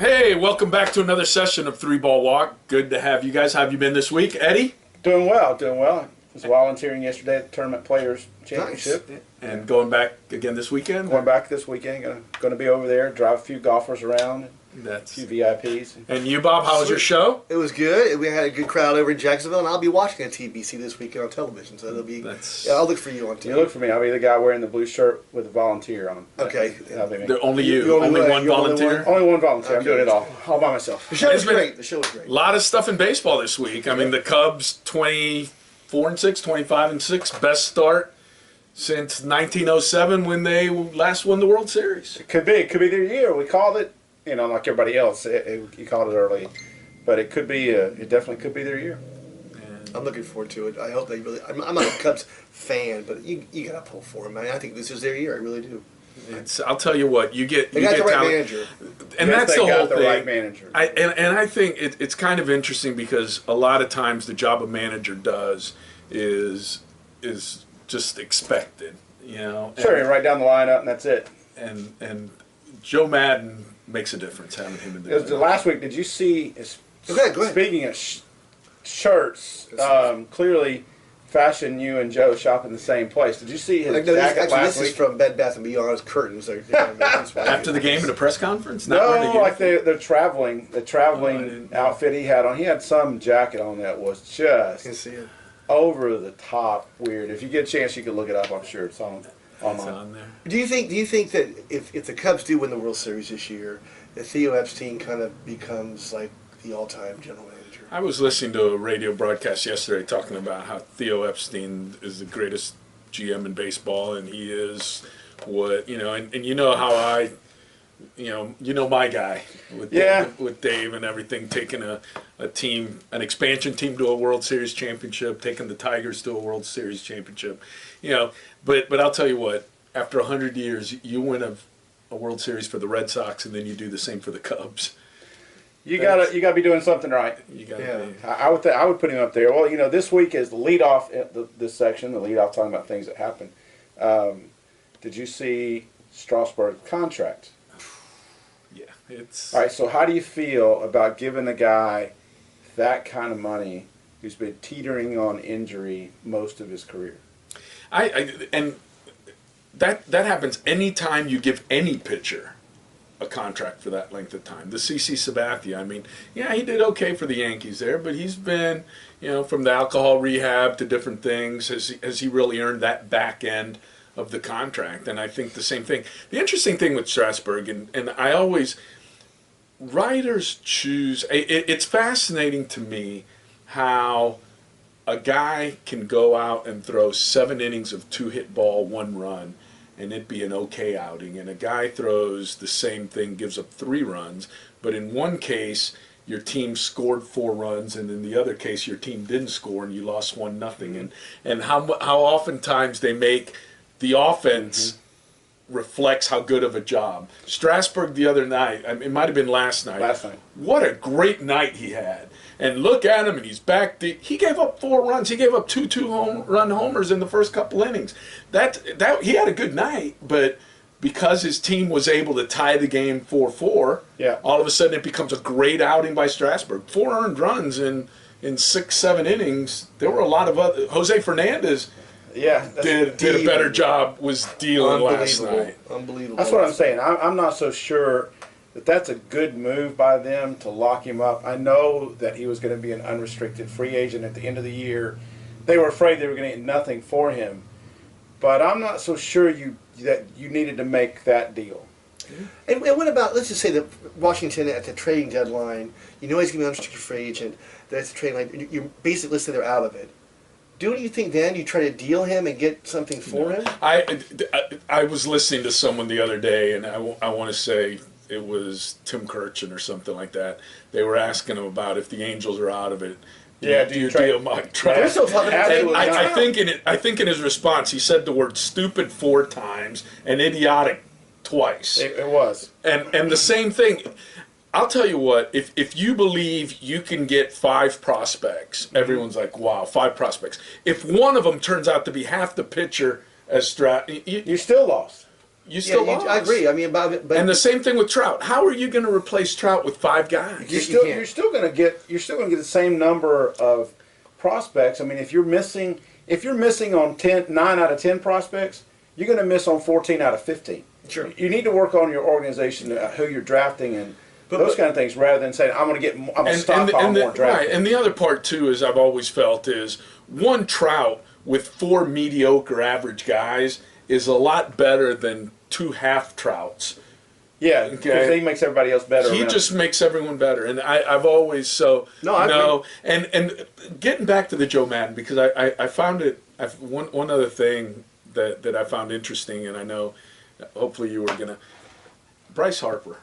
Hey, welcome back to another session of Three Ball Walk. Good to have you guys. How have you been this week, Eddie? Doing well, doing well. I was volunteering yesterday at the Tournament Players Championship. Nice. And going back again this weekend? Going back this weekend. Going to be over there, drive a few golfers around, a few VIPs. And you, Bob, how was your show? It was good. We had a good crowd over in Jacksonville, and I'll be watching a TBC this weekend on television, so it'll be. Yeah, I'll look for you on TV. You look for me. I'll be the guy wearing the blue shirt with a volunteer on. Okay. Only you. Only one volunteer? Only one volunteer. I'm doing it all by myself. The show was great. The show was great. A lot of stuff in baseball this week. I mean, the Cubs 24-6, 25-6, best start since 1907 when they last won the World Series. It could be their year. We called it, like everybody else. You called it early, but it could be. It definitely could be their year. I'm looking forward to it. I hope they really. I'm not a Cubs fan, but you got to pull for them, man. I think this is their year. I really do. I'll tell you what, you get the right manager, and that's the whole thing. Right manager. I think it's kind of interesting because a lot of times the job a manager does is just expected, Sure, and right down the lineup, and that's it. And Joe Madden makes a difference having him in the last week. Did you see? Go ahead. Speaking of shirts, clearly. Fashion, you and Joe shop in the same place. Did you see his jacket last week? This is from Bed Bath & Beyond's curtains. After the game at a press conference? No, like they're traveling. The traveling outfit he had on. He had some jacket on that was just over the top weird. If you get a chance, you can look it up. I'm sure it's on there. Do you think that if the Cubs do win the World Series this year, that Theo Epstein kind of becomes like the all-time general manager? I was listening to a radio broadcast yesterday talking about how Theo Epstein is the greatest GM in baseball, and he is what, and you know how I, my guy with Dave and everything, taking a team, an expansion team to a World Series championship, taking the Tigers to a World Series championship, but I'll tell you what, after 100 years, you win a World Series for the Red Sox, and then you do the same for the Cubs. You gotta be doing something right. I would put him up there. Well, this week is the leadoff. This section, the leadoff, talking about things that happen. Did you see Strasburg's contract? Yeah, it's all right. So how do you feel about giving a guy that kind of money who's been teetering on injury most of his career? And that happens anytime you give any pitcher a contract for that length of time. The CC Sabathia, I mean, he did okay for the Yankees there, but he's been, from the alcohol rehab to different things, has he really earned that back end of the contract? And I think the same thing. The interesting thing with Strasburg, and I always, writers choose, it's fascinating to me how a guy can go out and throw 7 innings of 2-hit ball, 1 run, and it be an okay outing, and a guy throws the same thing, gives up 3 runs, but in one case your team scored 4 runs, and in the other case your team didn't score and you lost 1-0, and how oftentimes they make the offense reflects how good of a job. Strasburg the other night, it might have been last night. What a great night he had. And look at him, and he's back deep. He gave up 4 runs. He gave up 2 2-run homers in the first couple innings. That he had a good night, but because his team was able to tie the game 4-4, all of a sudden it becomes a great outing by Strasburg. 4 earned runs in 6-7 innings. There were a lot of other. Jose Fernandez did a better job, was dealing last night. Unbelievable. That's what I'm saying. I'm not so sure that's a good move by them to lock him up. I know that he was going to be an unrestricted free agent at the end of the year. They were afraid they were going to get nothing for him. But I'm not so sure that you needed to make that deal. And what about, let's just say that Washington at the trading deadline, he's going to be an unrestricted free agent, that's the trading line, you basically say they're out of it. Do you think then you try to deal him and get something for him? I was listening to someone the other day, and I want to say it was Tim Kirchin or something like that. They were asking him about if the Angels are out of it. Do you deal Mike Trout? They're still talking about I think in his response he said the word stupid 4 times and idiotic twice. It was. And the same thing. I'll tell you what, if you believe you can get 5 prospects, everyone's like, wow, 5 prospects. If one of them turns out to be half the pitcher as Stroud, you still lost. you still lost. I agree. I mean, about it, but And the same thing with Trout. How are you going to replace Trout with 5 guys? You're still going to get the same number of prospects. I mean, if you're missing on 9 out of 10 prospects, you're going to miss on 14 out of 15. Sure. You need to work on your organization, who you're drafting, and those kind of things, rather than saying I'm going to stockpile more draft. Right, and the other part too is I've always felt is one Trout with 4 mediocre average guys is a lot better than 2 half Trouts. Yeah, because he makes everybody else better. He just makes everyone better, and I've always and getting back to the Joe Madden, because I found it. One other thing that I found interesting, and I know hopefully you were gonna. Bryce Harper,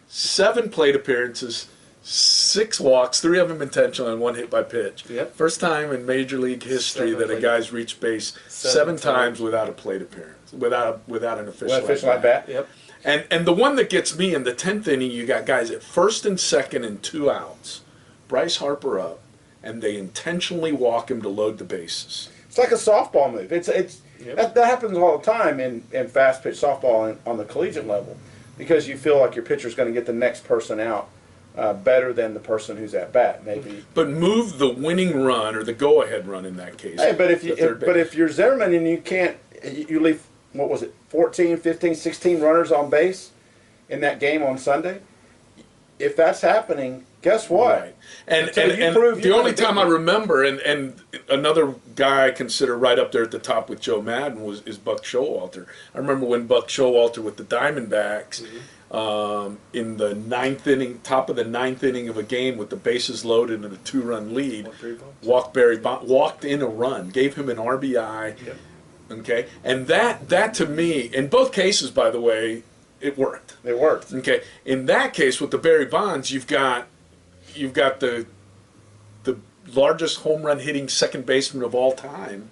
7 plate appearances, 6 walks, 3 of them intentional, and 1 hit by pitch. Yep. First time in Major League history that a guy's reached base 7 times without a plate appearance, without an official at bat. Yep. And the one that gets me, in the 10th inning, you got guys at first and second and 2 outs. Bryce Harper up, and they intentionally walk him to load the bases. It's like a softball move. That happens all the time in fast pitch softball on the collegiate level, because you feel like your pitcher's going to get the next person out better than the person who's at bat, maybe. But move the winning run or the go-ahead run in that case. Hey, but if you're Zimmerman and you leave, what was it, 14, 15, 16 runners on base in that game on Sunday, if that's happening, guess what? Right. And the only time I remember, and another guy I consider right up there at the top with Joe Madden is Buck Showalter. I remember when Buck Showalter with the Diamondbacks, in the 9th inning, top of the 9th inning of a game with the bases loaded and a 2-run lead, walked in a run, gave him an RBI. Yep. Okay, and that to me, in both cases, by the way, it worked. It worked. Okay, in that case with the Barry Bonds, you've got the largest home run hitting second baseman of all time,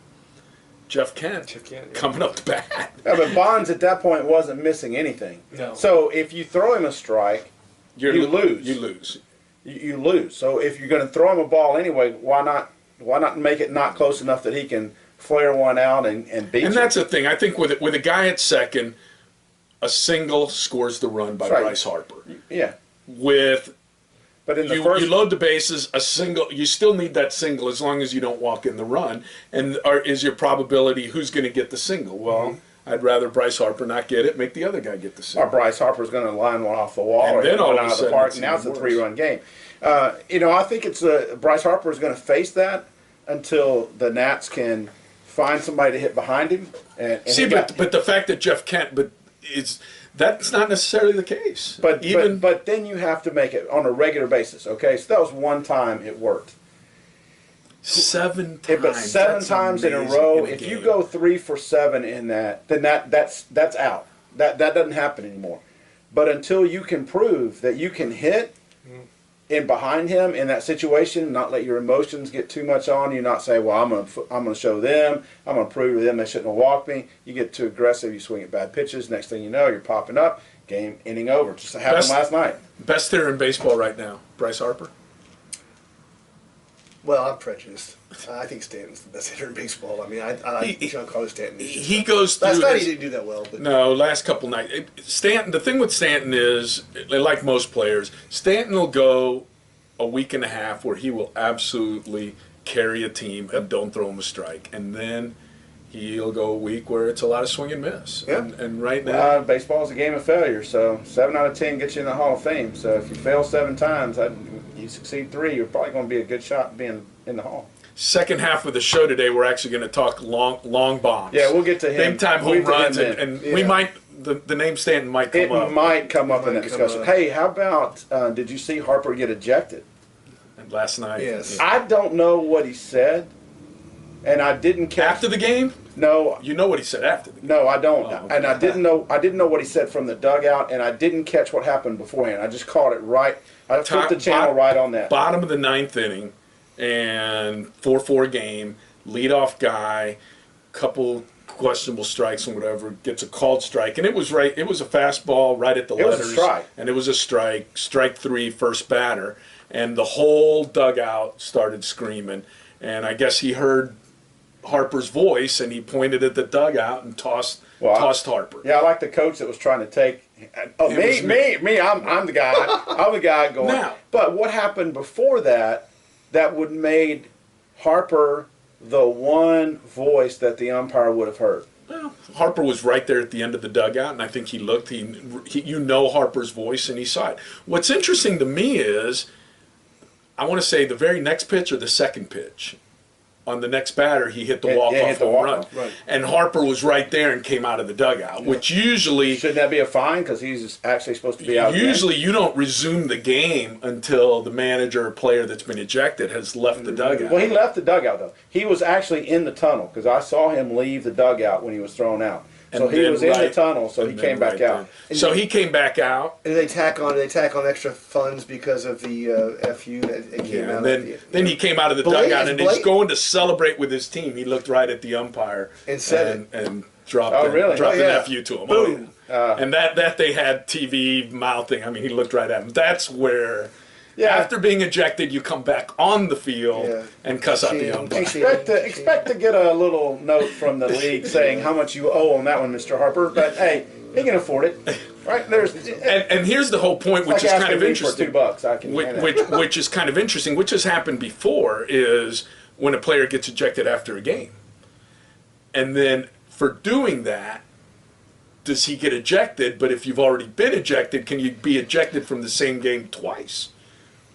Jeff Kent, coming up to bat. Yeah, but Bonds at that point wasn't missing anything. No. So if you throw him a strike, you lose. You lose. You lose. So if you're going to throw him a ball anyway, why not make it not close enough that he can flare one out and beat you? And that's the thing. I think with a guy at second, a single scores the run by Bryce Harper. Yeah. But you load the bases, a single. You still need that single as long as you don't walk in the run. And is your probability who's going to get the single? Well, I'd rather Bryce Harper not get it, make the other guy get the single. Or Bryce Harper's going to line one off the wall and or then all out of the park. Now it's a 3-run game. I think it's Bryce Harper is going to face that until the Nats can find somebody to hit behind him. And but the fact that Jeff Kent, that's not necessarily the case. But then you have to make it on a regular basis. Okay, so that was one time it worked. 7 times. But 7 times in a row, if you go 3 for 7 in that, then that's out. That doesn't happen anymore. But until you can prove that you can hit in behind him in that situation, not let your emotions get too much on you, not say, well, I'm going to show them, I'm going to prove to them they shouldn't have walked me. You get too aggressive, you swing at bad pitches, next thing you know, you're popping up, game inning over. Just happened last night. Best hitter in baseball right now, Bryce Harper? Well, I'm prejudiced. I think Stanton's the best hitter in baseball. I mean, I like Giancarlo Stanton. He goes through. Last night he didn't do that well. But no, last couple nights. Stanton. The thing with Stanton is, like most players, Stanton will go a week and a half where he will absolutely carry a team and don't throw him a strike, and then he'll go a week where it's a lot of swing and miss. Yeah. And right now, baseball is a game of failure. So 7 out of 10 gets you in the Hall of Fame. So if you fail 7 times, you succeed 3, you're probably going to be a good shot being in the Hall. Second half of the show today, we're actually going to talk long bombs. Yeah, we'll get to him. Big time home runs, and we might the name Stanton might come up. It might come up in that discussion. Hey, how about did you see Harper get ejected? Last night. Yes. I don't know what he said, and I didn't catch after the game. No, you know what he said after the game. No, I don't. Oh, okay. And I didn't know what he said from the dugout, and I didn't catch what happened beforehand. I just caught it right. I flipped the channel right on that. Bottom of the 9th inning, and 4-4 game. Leadoff guy, couple questionable strikes and whatever, gets a called strike, and it was right. It was a fastball right at the letters. It was a strike, and it was a strike. Strike 3, first batter. And the whole dugout started screaming. And I guess he heard Harper's voice, and he pointed at the dugout and tossed Well, tossed Harper. Yeah, I like the coach that was trying to take. Oh, me. I'm the guy. I'm the guy going. Now, but what happened before that? That would made Harper the one voice that the umpire would have heard. well, Harper was right there at the end of the dugout, and I think he looked. You know Harper's voice, and he saw it. What's interesting to me is, I want to say the very next pitch or the second pitch. On the next batter, he hit the walk-off home run. Right. And Harper was right there and came out of the dugout, which usually... Shouldn't that be a fine because he's actually supposed to be out? Usually you don't resume the game until the manager or player that's been ejected has left the dugout. Well, he left the dugout, though. He was actually in the tunnel because I saw him leave the dugout when he was thrown out. So he was in the tunnel, so he came back out. So he came back out. And they tack on extra funds because of the FU that it came out. Then he came out of the dugout and he's going to celebrate with his team. He looked right at the umpire and said and dropped an FU to him. Boom. And that they had TV mouthing. I mean, he looked right at him. That's where. Yeah. After being ejected, you come back on the field and cuss out the umpire. Expect to get a little note from the league saying how much you owe on that one, Mr. Harper. But hey, he can afford it, right? And here's the whole point, which is kind of interesting. For $2, I can which is kind of interesting. Which has happened before is when a player gets ejected after a game, and then for doing that, does he get ejected? But if you've already been ejected, can you be ejected from the same game twice?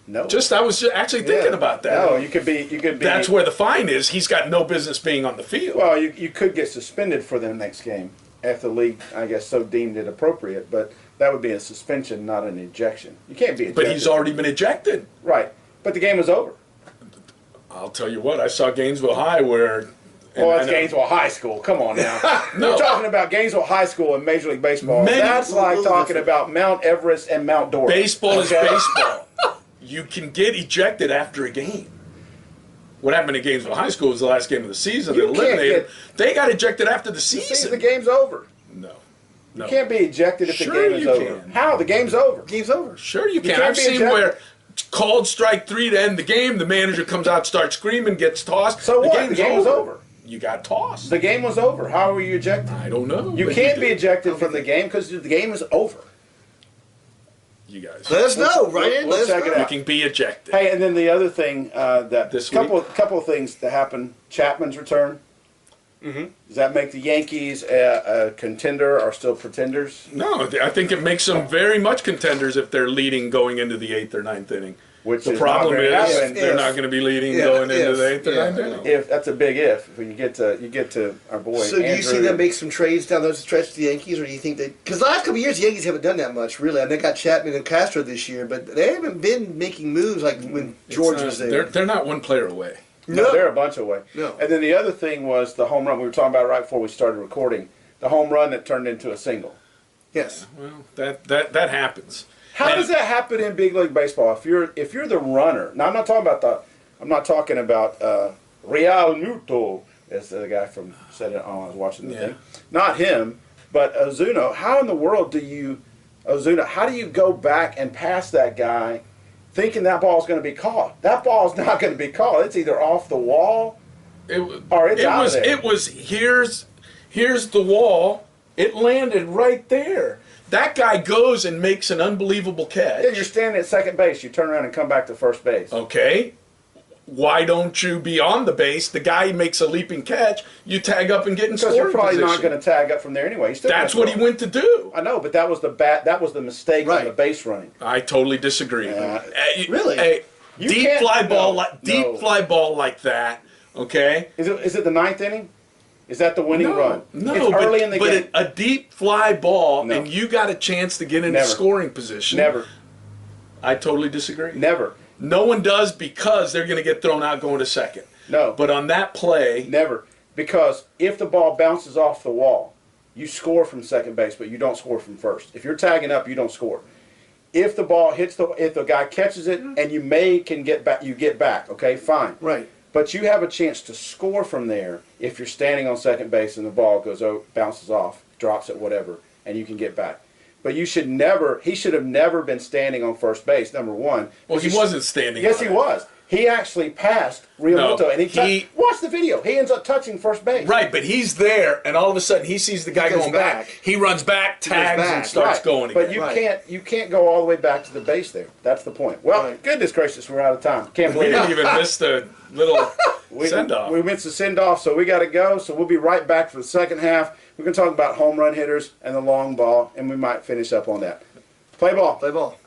No. I was actually thinking about that. No, you could be. That's where the fine is. He's got no business being on the field. Well, you could get suspended for the next game if the league, I guess, so deemed it appropriate. But that would be a suspension, not an ejection. You can't be ejected. But he's already been ejected. Right. But the game was over. I'll tell you what. I saw Gainesville High where. Well, it's Gainesville High School. Come on now. No. We're talking about Gainesville High School in Major League Baseball. That's like talking about Mount Everest and Mount Dora. Baseball is baseball. You can get ejected after a game. What happened at Gainesville High School was the last game of the season. They eliminated. They got ejected after the season. The game's over. No. You can't be ejected if the game is over. Can. How? The game's over. Game's over. Sure you can. I've seen where called strike 3 to end the game. The manager comes out, starts screaming, gets tossed. So what? The game was over. You got tossed. The game was over. How were you ejected? I don't know. You can't be ejected from the game because the game is over. You guys. Let us know, right? We'll check it out. You can be ejected. Hey, and then the other thing that this couple of things that happened. Chapman's return. Mm-hmm. Does that make the Yankees a contender or still pretenders? No, I think it makes them very much contenders if they're leading going into the 8th or 9th inning. Which the problem is they're not going to be leading going into the 8th or 9th inning. If that's a big if. When you get to our boy. So do you see them make some trades down those stretch to the Yankees, or do you think they? Because the last couple of years, the Yankees haven't done that much, really. And they got Chapman and Castro this year, but they haven't been making moves like when George was there. They're not one player away. No, they're a bunch away. No. And then the other thing was the home run we were talking about right before we started recording. The home run that turned into a single. Yes. Well, that happens. How does that happen in big league baseball? If you're the runner, now I'm not talking about Real Muto, as the guy from said it. Oh, I was watching the thing. Not him, but Ozuna. How in the world do you go back and pass that guy, thinking that ball's going to be caught? That ball's not going to be caught. It's either off the wall or it's out of there. It was here's the wall. It landed right there. That guy goes and makes an unbelievable catch. Yeah, you're standing at second base. You turn around and come back to first base. Okay. Why don't you be on the base? The guy makes a leaping catch. You tag up and get in scoring position. Because you're probably not going to tag up from there anyway. That's what he went to do. I know, but that was the mistake on the base running. I totally disagree. Really? Deep fly ball like that. Okay. Is it the 9th inning? Is that the winning run? No, it's early in the game. But a deep fly ball, and you got a chance to get into scoring position. Never. I totally disagree. Never. No one does because they're going to get thrown out going to second. No. But on that play... Never. Because if the ball bounces off the wall, you score from second base, but you don't score from first. If you're tagging up, you don't score. If the ball hits if the guy catches it and you can get back, you get back. Okay, fine. Right. But you have a chance to score from there if you're standing on second base and the ball bounces off, drops it, whatever, and you can get back. But he should have never been standing on first base, number one. Well, he wasn't standing Yes, he was. He actually passed Realmuto, No, and watch the video. He ends up touching first base. Right, but he's there, and all of a sudden he sees the guy goes going back. back. He runs back, tags, back. and starts Right. going again. But Right. you can't go all the way back to the base there. That's the point. Well, Right. goodness gracious, we're out of time. Can't We believe didn't it. even miss the little We send-off. We missed the send off, so we got to go. So we'll be right back for the second half. We're going to talk about home run hitters and the long ball, and we might finish up on that. Play ball. Play ball.